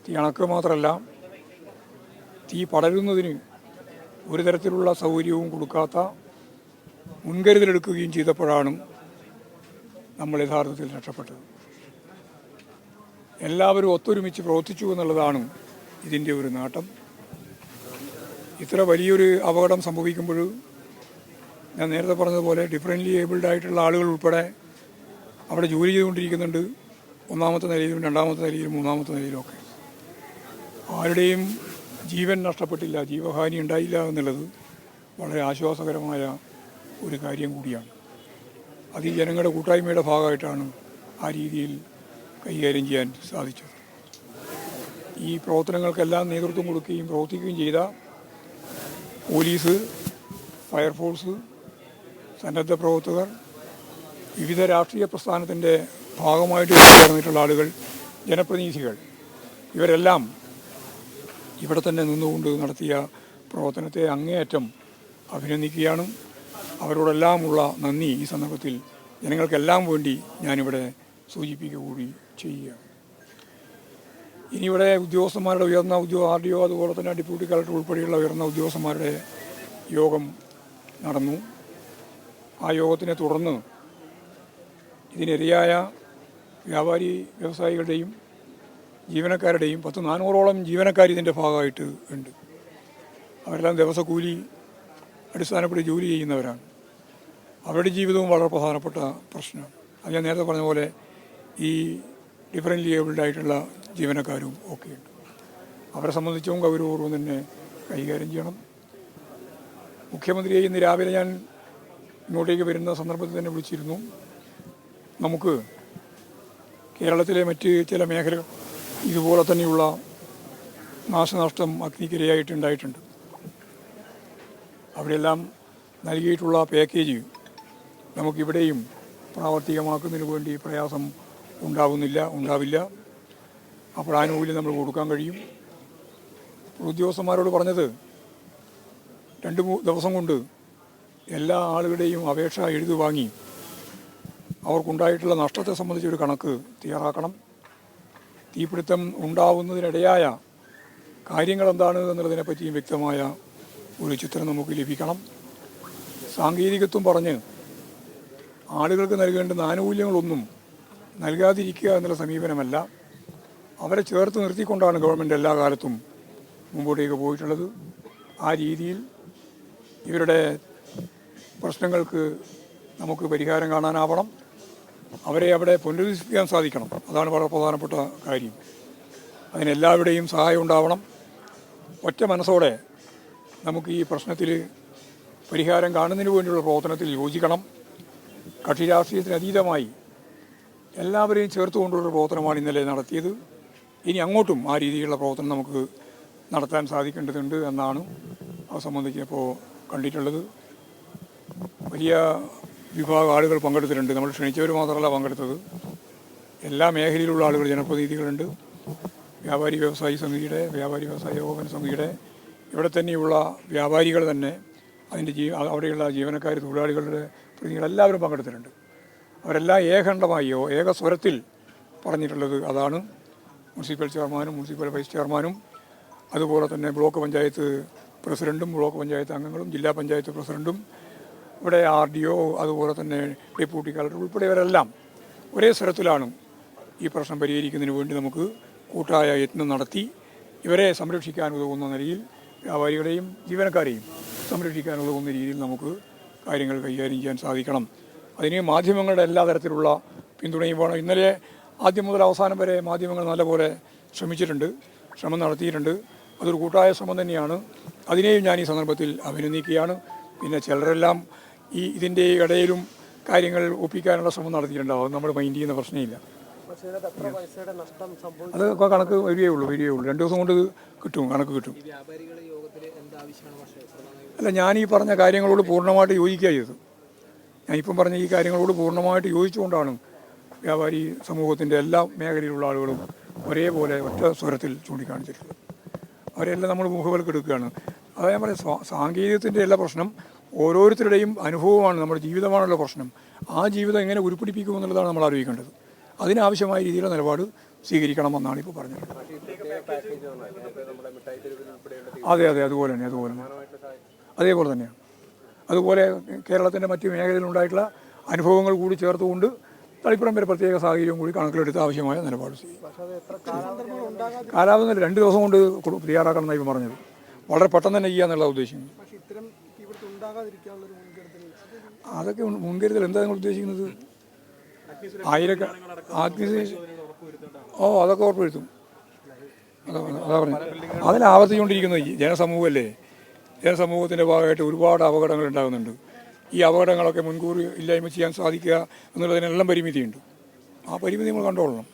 തീ അണക്കുക മാത്രമല്ല, തീ പടരുന്നതിന് ഒരു തരത്തിലുള്ള സൗകര്യവും കൊടുക്കാത്ത മുൻകരുതലെടുക്കുകയും ചെയ്തപ്പോഴാണ് നമ്മൾ യഥാർത്ഥത്തിൽ രക്ഷപ്പെട്ടത്. എല്ലാവരും ഒത്തൊരുമിച്ച് പ്രവർത്തിച്ചു എന്നുള്ളതാണ് ഇതിൻ്റെ ഒരു നേട്ടം. ഇത്ര വലിയൊരു അപകടം സംഭവിക്കുമ്പോൾ ഞാൻ നേരത്തെ പറഞ്ഞതുപോലെ ഡിഫറൻ്റ്ലി ഏബിൾഡ് ആയിട്ടുള്ള ആളുകൾ ഉൾപ്പെടെ അവിടെ ജോലി ചെയ്തുകൊണ്ടിരിക്കുന്നുണ്ട്. ഒന്നാമത്തെ നിലയിലും രണ്ടാമത്തെ നിലയിലും മൂന്നാമത്തെ നിലയിലുമൊക്കെ. ആരുടെയും ജീവൻ നഷ്ടപ്പെട്ടില്ല, ജീവഹാനി ഉണ്ടായില്ല എന്നുള്ളത് വളരെ ആശ്വാസകരമായ ഒരു കാര്യം കൂടിയാണ്. അത് ഈ ജനങ്ങളുടെ കൂട്ടായ്മയുടെ ഭാഗമായിട്ടാണ് ആ രീതിയിൽ കൈകാര്യം ചെയ്യാൻ സാധിച്ചത്. ഈ പ്രവർത്തനങ്ങൾക്കെല്ലാം നേതൃത്വം കൊടുക്കുകയും പ്രവർത്തിക്കുകയും ചെയ്ത പോലീസ്, ഫയർഫോഴ്സ്, സന്നദ്ധ പ്രവർത്തകർ, വിവിധ രാഷ്ട്രീയ പ്രസ്ഥാനത്തിൻ്റെ ഭാഗമായിട്ട് ചേർന്നിട്ടുള്ള ആളുകൾ, ജനപ്രതിനിധികൾ, ഇവരെല്ലാം ഇവിടെ തന്നെ നിന്നുകൊണ്ട് നടത്തിയ പ്രവർത്തനത്തെ അങ്ങേയറ്റം അഭിനന്ദിക്കുകയാണ്. അവരോടെല്ലാമുള്ള നന്ദി ഈ സന്ദർഭത്തിൽ ജനങ്ങൾക്കെല്ലാം വേണ്ടി ഞാനിവിടെ സൂചിപ്പിക്കുക കൂടി ചെയ്യുകയാണ്. ഇനിയിവിടെ ഉദ്യോഗസ്ഥന്മാരുടെ ഉയർന്ന RDO അതുപോലെ തന്നെ ഡെപ്യൂട്ടി കളക്ടർ ഉൾപ്പെടെയുള്ള ഉയർന്ന ഉദ്യോഗസ്ഥന്മാരുടെ യോഗം നടന്നു. ആ യോഗത്തിനെ തുടർന്ന് ഇതിനിരയായ വ്യാപാരി വ്യവസായികളുടെയും ജീവനക്കാരുടെയും 400ഓളം ജീവനക്കാർ ഇതിൻ്റെ ഭാഗമായിട്ട് ഉണ്ട്. അവരെല്ലാം ദിവസക്കൂലി അടിസ്ഥാനപ്പെട്ട് ജോലി ചെയ്യുന്നവരാണ്. അവരുടെ ജീവിതവും വളരെ പ്രധാനപ്പെട്ട പ്രശ്നമാണ്. അത് ഞാൻ നേരത്തെ പറഞ്ഞ പോലെ ഈ ഡിഫറൻ്റ്ലി ഏബിൾഡ് ആയിട്ടുള്ള ജീവനക്കാരും ഒക്കെയുണ്ട്. അവരെ സംബന്ധിച്ചും ഗൗരവപൂർവ്വം തന്നെ കൈകാര്യം ചെയ്യണം. മുഖ്യമന്ത്രിയെ ഇന്ന് രാവിലെ ഞാൻ ഇങ്ങോട്ടേക്ക് വരുന്ന സന്ദർഭത്തിൽ തന്നെ വിളിച്ചിരുന്നു. നമുക്ക് കേരളത്തിലെ മറ്റ് ചില മേഖലകൾ ഇതുപോലെ തന്നെയുള്ള നാശനഷ്ടം അഗ്നിക്കിരയായിട്ടുണ്ടായിട്ടുണ്ട്. അവിടെയെല്ലാം നൽകിയിട്ടുള്ള പാക്കേജ് നമുക്കിവിടെയും പ്രാവർത്തികമാക്കുന്നതിന് വേണ്ടി പ്രയാസം ഉണ്ടാവില്ല. അപ്പോൾ ആനുകൂല്യം നമ്മൾ കൊടുക്കാൻ കഴിയും. ഉദ്യോഗസ്ഥന്മാരോട് പറഞ്ഞത് 2-3 ദിവസം കൊണ്ട് എല്ലാ ആളുകളുടെയും അപേക്ഷ എഴുതി വാങ്ങി അവർക്കുണ്ടായിട്ടുള്ള നഷ്ടത്തെ സംബന്ധിച്ചൊരു കണക്ക് തയ്യാറാക്കണം. തീപിടുത്തം ഉണ്ടാവുന്നതിനിടയായ കാര്യങ്ങൾ എന്താണ് എന്നുള്ളതിനെപ്പറ്റിയും വ്യക്തമായ ഒരു ചിത്രം നമുക്ക് ലഭിക്കണം. സാങ്കേതികത്വം പറഞ്ഞ് ആളുകൾക്ക് നൽകേണ്ടുന്ന ആനുകൂല്യങ്ങളൊന്നും നൽകാതിരിക്കുക എന്നുള്ള സമീപനമല്ല. അവരെ ചേർത്ത് നിർത്തിക്കൊണ്ടാണ് ഗവൺമെൻറ് എല്ലാ കാലത്തും മുമ്പോട്ടേക്ക് പോയിട്ടുള്ളത്. ആ രീതിയിൽ ഇവരുടെ പ്രശ്നങ്ങൾക്ക് നമുക്ക് പരിഹാരം കാണാനാവണം. അവരെ അവിടെ പുനരുദ്ധരിപ്പിക്കാൻ സാധിക്കണം. അതാണ് വളരെ പ്രധാനപ്പെട്ട കാര്യം. അതിനെല്ലാവരുടെയും സഹായം ഉണ്ടാവണം. ഒറ്റ മനസ്സോടെ നമുക്ക് ഈ പ്രശ്നത്തിൽ പരിഹാരം കാണുന്നതിന് വേണ്ടിയുള്ള പ്രവർത്തനത്തിൽ യോജിക്കണം. കക്ഷി രാഷ്ട്രീയത്തിന് അതീതമായി എല്ലാവരെയും ചേർത്തുകൊണ്ടുള്ള പ്രവർത്തനമാണ് ഇന്നലെ നടത്തിയത്. ഇനി അങ്ങോട്ടും ആ രീതിയിലുള്ള പ്രവർത്തനം നമുക്ക് നടത്താൻ സാധിക്കേണ്ടതുണ്ട് എന്നാണ് അത് സംബന്ധിച്ചപ്പോൾ കണ്ടിട്ടുള്ളത്. വലിയ വിഭാഗം ആളുകൾ പങ്കെടുത്തിട്ടുണ്ട്. നമ്മൾ ക്ഷണിച്ചവർ മാത്രമല്ല പങ്കെടുത്തത്. എല്ലാ മേഖലയിലുള്ള ആളുകൾ, ജനപ്രതിനിധികളുണ്ട്. വ്യാപാരി വ്യവസായി സമിതിയുടെ, വ്യാപാരി വ്യവസായ ഏകോപന സമിതിയുടെ, ഇവിടെ തന്നെയുള്ള വ്യാപാരികൾ തന്നെ, അതിൻ്റെ അവിടെയുള്ള ജീവനക്കാർ, തൊഴിലാളികളുടെ പ്രതിനിധികൾ എല്ലാവരും പങ്കെടുത്തിട്ടുണ്ട്. അവരെല്ലാം ഏകണ്ഠമായോ ഏകസ്വരത്തിൽ പറഞ്ഞിട്ടുള്ളത് അതാണ്. മുനിസിപ്പൽ ചെയർമാനും മുനിസിപ്പൽ വൈസ് ചെയർമാനും അതുപോലെ തന്നെ ബ്ലോക്ക് പഞ്ചായത്ത് പ്രസിഡൻറ്റും ബ്ലോക്ക് പഞ്ചായത്ത് അംഗങ്ങളും ജില്ലാ പഞ്ചായത്ത് പ്രസിഡൻറ്റും ഇവിടെ RDO അതുപോലെ തന്നെ ഡെപ്യൂട്ടി കളക്ടർ ഉൾപ്പെടെയവരെല്ലാം ഒരേ സ്വരത്തിലാണ് ഈ പ്രശ്നം പരിഹരിക്കുന്നതിന് വേണ്ടി നമുക്ക് കൂട്ടായ യത്നം നടത്തി ഇവരെ സംരക്ഷിക്കാൻ ഉതകുന്ന നിലയിൽ, വ്യാപാരികളെയും ജീവനക്കാരെയും സംരക്ഷിക്കാൻ ഉതകുന്ന രീതിയിൽ നമുക്ക് കാര്യങ്ങൾ കൈകാര്യം ചെയ്യാൻ സാധിക്കണം. അതിന് മാധ്യമങ്ങളുടെ എല്ലാ തരത്തിലുള്ള പിന്തുണയും വേണം. ഇന്നലെ ആദ്യം മുതൽ അവസാനം വരെ മാധ്യമങ്ങൾ നല്ലപോലെ ശ്രമം നടത്തിയിട്ടുണ്ട്. അതൊരു കൂട്ടായ ശ്രമം തന്നെയാണ്. അതിനെയും ഞാൻ ഈ സന്ദർഭത്തിൽ അഭിനന്ദിക്കുകയാണ്. പിന്നെ ചിലരെല്ലാം ഇതിൻ്റെ ഇടയിലും കാര്യങ്ങൾ ഒപ്പിക്കാനുള്ള ശ്രമം നടത്തിയിട്ടുണ്ടാവും. അത് നമ്മൾ മൈൻഡ് ചെയ്യുന്ന പ്രശ്നമില്ല. അതൊക്കെ കണക്ക് വരികയുള്ളൂ. 2 ദിവസം കൊണ്ട് കണക്ക് കിട്ടും. അല്ല, ഞാൻ ഈ പറഞ്ഞ കാര്യങ്ങളോട് പൂർണ്ണമായിട്ട് യോജിക്കുക ചെയ്തത്. ഞാനിപ്പം പറഞ്ഞ ഈ കാര്യങ്ങളോട് പൂർണ്ണമായിട്ട് യോജിച്ചുകൊണ്ടാണ് വ്യാപാരി സമൂഹത്തിൻ്റെ എല്ലാ മേഖലയിലുള്ള ആളുകളും ഒരേപോലെ ഒറ്റ സ്വരത്തിൽ ചൂണ്ടിക്കാണിച്ചിട്ടുള്ളത്. അവരെല്ലാം നമ്മൾ മുഖവിലക്കെടുക്കുകയാണ്. അതായത് ഞാൻ പറയാം, സാങ്കേതികത്തിൻ്റെ എല്ലാ പ്രശ്നം ഓരോരുത്തരുടെയും അനുഭവമാണ്, നമ്മുടെ ജീവിതമാണുള്ള പ്രശ്നം. ആ ജീവിതം എങ്ങനെ ഉരുപ്പിടിപ്പിക്കുമെന്നുള്ളതാണ് നമ്മൾ ആലോചിക്കേണ്ടത്. അതിനാവശ്യമായ രീതിയിലുള്ള നിലപാട് സ്വീകരിക്കണമെന്നാണ് ഇപ്പോൾ പറഞ്ഞത്. അതെ അതെ അതുപോലെ തന്നെ അതേപോലെ തന്നെയാണ്. അതുപോലെ കേരളത്തിൻ്റെ മറ്റ് മേഖലയിലുണ്ടായിട്ടുള്ള അനുഭവങ്ങൾ കൂടി ചേർത്തുകൊണ്ട് തളിപ്പറം വരെ പ്രത്യേക സാഹചര്യം കൂടി കണക്കിലെടുത്ത് ആവശ്യമായ നിലപാട് ചെയ്യും. കാലാവധി 2 ദിവസം കൊണ്ട് തയ്യാറാക്കണം എന്നാണ് ഇപ്പം പറഞ്ഞത്. വളരെ പെട്ടെന്ന് തന്നെ ചെയ്യാന്നുള്ള ഉദ്ദേശിക്കുന്നത്. അതൊക്കെ മുൻകരുതൽ എന്താ നിങ്ങൾ ഉദ്ദേശിക്കുന്നത്? അതൊക്കെ ഉറപ്പുവരുത്തും. അതാ പറഞ്ഞു, അതിൽ ആവർത്തിച്ചുകൊണ്ടിരിക്കുന്നത് ജനസമൂഹമല്ലേ. ജനസമൂഹത്തിൻ്റെ ഭാഗമായിട്ട് ഒരുപാട് അപകടങ്ങൾ ഉണ്ടാകുന്നുണ്ട്. ഈ അപകടങ്ങളൊക്കെ മുൻകൂർ ഇല്ലായ്മ ചെയ്യാൻ സാധിക്കുക എന്നുള്ളതിനെല്ലാം പരിമിതിയുണ്ട്. ആ പരിമിതി നമ്മൾ കണ്ടോളണം.